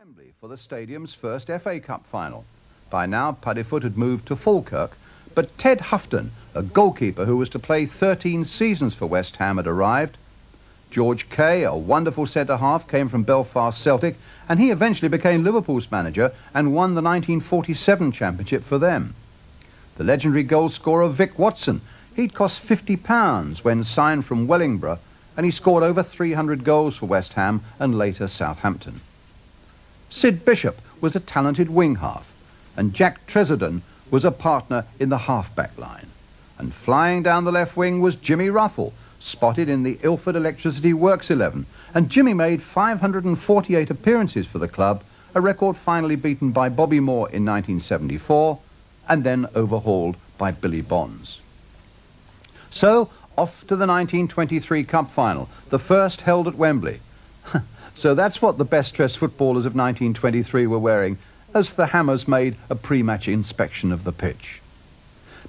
Wembley for the stadium's first FA Cup final. By now, Puddifoot had moved to Falkirk, but Ted Houghton, a goalkeeper who was to play 13 seasons for West Ham, had arrived. George Kay, a wonderful centre-half, came from Belfast Celtic, and he eventually became Liverpool's manager and won the 1947 championship for them. The legendary goal scorer Vic Watson, he'd cost £50 when signed from Wellingborough, and he scored over 300 goals for West Ham and later Southampton. Sid Bishop was a talented wing-half, and Jack Tresidden was a partner in the half-back line. And flying down the left wing was Jimmy Ruffle, spotted in the Ilford Electricity Works 11, and Jimmy made 548 appearances for the club, a record finally beaten by Bobby Moore in 1974, and then overhauled by Billy Bonds. So, off to the 1923 Cup final, the first held at Wembley. So that's what the best-dressed footballers of 1923 were wearing, as the Hammers made a pre-match inspection of the pitch.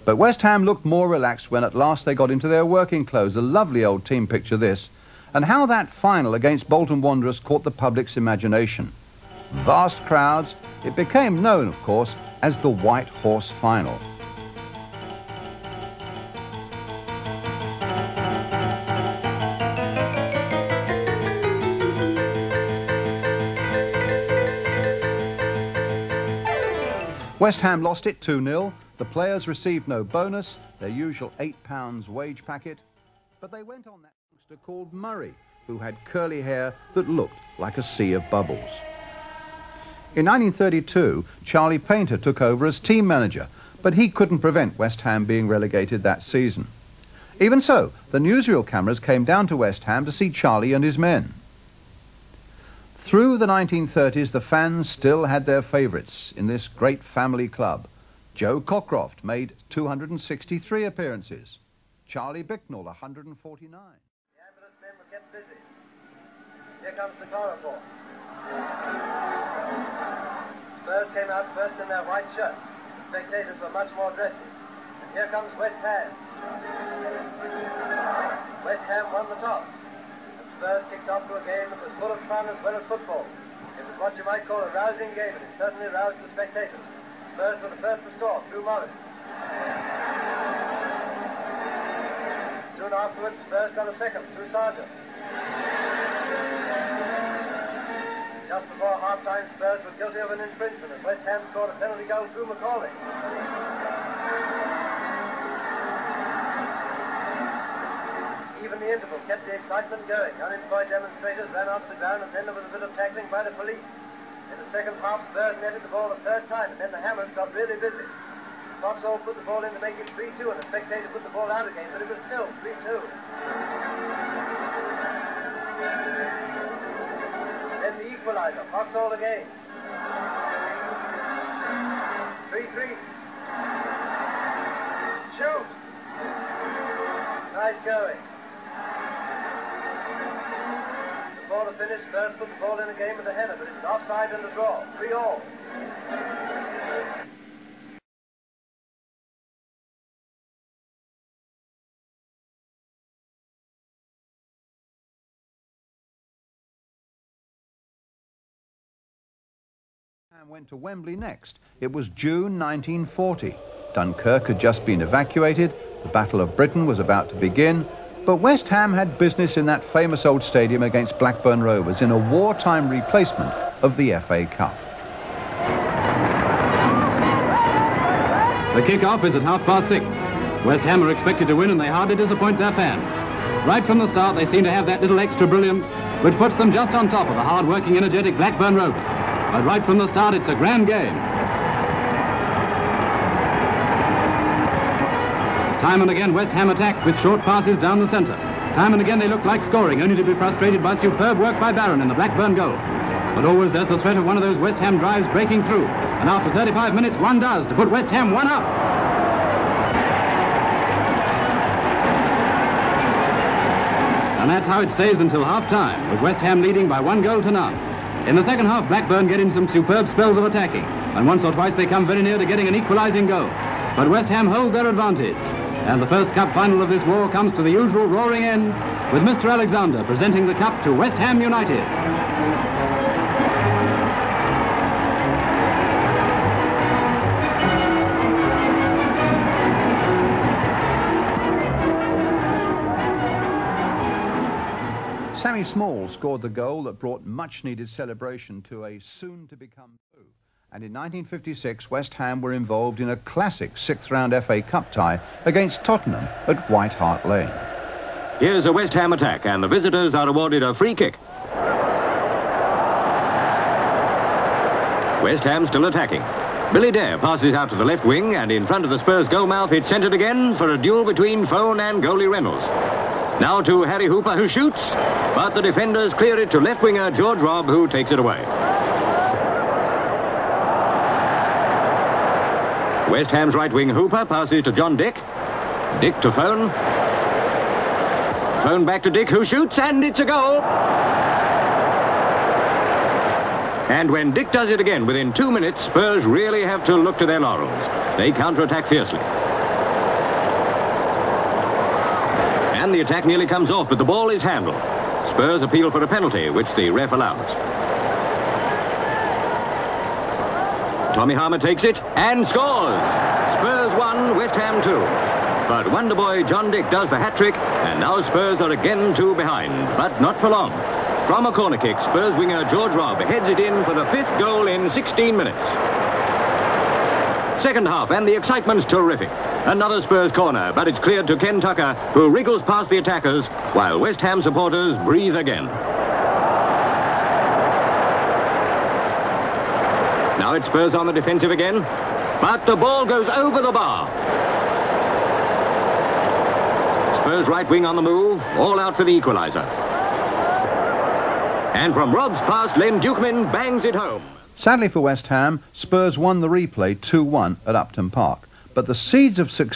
But West Ham looked more relaxed when at last they got into their working clothes. A lovely old team picture this, and how that final against Bolton Wanderers caught the public's imagination. Vast crowds. It became known, of course, as the White Horse Final. West Ham lost it 2-0. The players received no bonus, their usual £8 wage packet, but they went on that youngster called Murray, who had curly hair that looked like a sea of bubbles. In 1932, Charlie Painter took over as team manager, but he couldn't prevent West Ham being relegated that season. Even so, the newsreel cameras came down to West Ham to see Charlie and his men. Through the 1930s, the fans still had their favourites in this great family club. Joe Cockcroft made 263 appearances. Charlie Bicknell, 149. The ambulance men were kept busy. Here comes the chloroform. Spurs came out first in their white shirts. The spectators were much more dressy. And here comes West Ham. West Ham won the toss. Spurs kicked off to a game that was full of fun as well as football. It was what you might call a rousing game, and it certainly roused the spectators. Spurs were the first to score, through Morrison. Soon afterwards, Spurs got a second, through Sargent. Just before half-time, Spurs were guilty of an infringement, and West Ham scored a penalty goal through Macaulay. Even the interval kept the excitement going. Unemployed demonstrators ran onto the ground, and then there was a bit of tackling by the police. In the second half, Spurs netted the ball a third time, and then the Hammers got really busy. Foxall put the ball in to make it 3-2, and the spectator put the ball out again, but it was still 3-2. Then the equaliser, Foxall again. 3-3. Shoot! Nice going. Before the finish, Spurs put the ball in again with a header, but it was offside and a draw. 3-3. And went to Wembley next. It was June 1940. Dunkirk had just been evacuated. The Battle of Britain was about to begin. But West Ham had business in that famous old stadium against Blackburn Rovers in a wartime replacement of the FA Cup. The kick-off is at 6:30. West Ham are expected to win, and they hardly disappoint their fans. Right from the start, they seem to have that little extra brilliance which puts them just on top of the hard-working, energetic Blackburn Rovers. But right from the start, it's a grand game. Time and again, West Ham attacked with short passes down the centre. Time and again, they looked like scoring, only to be frustrated by superb work by Barron in the Blackburn goal. But always there's the threat of one of those West Ham drives breaking through. And after 35 minutes, one does, to put West Ham 1 up. And that's how it stays until half-time, with West Ham leading by 1-0. In the second half, Blackburn get in some superb spells of attacking, and once or twice they come very near to getting an equalising goal. But West Ham hold their advantage. And the first cup final of this war comes to the usual roaring end, with Mr. Alexander presenting the cup to West Ham United. Small scored the goal that brought much-needed celebration to a soon-to-become foe. And in 1956, West Ham were involved in a classic sixth-round FA Cup tie against Tottenham at White Hart Lane. Here's a West Ham attack, and the visitors are awarded a free kick. West Ham still attacking. Billy Dare passes out to the left wing, and in front of the Spurs goal mouth, it's centred again for a duel between Fone and goalie Reynolds. Now to Harry Hooper, who shoots, but the defenders clear it to left winger George Robb, who takes it away. West Ham's right wing Hooper passes to John Dick. Dick to Fone. Fone back to Dick, who shoots, and it's a goal. And when Dick does it again within 2 minutes, Spurs really have to look to their laurels. They counter-attack fiercely. And the attack nearly comes off, but the ball is handled. Spurs appeal for a penalty, which the ref allows. Tommy Harmer takes it and scores. Spurs 1, West Ham 2. But wonder boy John Dick does the hat-trick, and now Spurs are again 2 behind, but not for long. From a corner kick, Spurs winger George Robb heads it in for the 5th goal in 16 minutes. Second half, and the excitement's terrific. Another Spurs corner, but it's cleared to Ken Tucker, who wriggles past the attackers, while West Ham supporters breathe again. Now it's Spurs on the defensive again, but the ball goes over the bar. Spurs right wing on the move, all out for the equaliser. And from Robb's pass, Len Dukeman bangs it home. Sadly for West Ham, Spurs won the replay 2-1 at Upton Park, but the seeds of success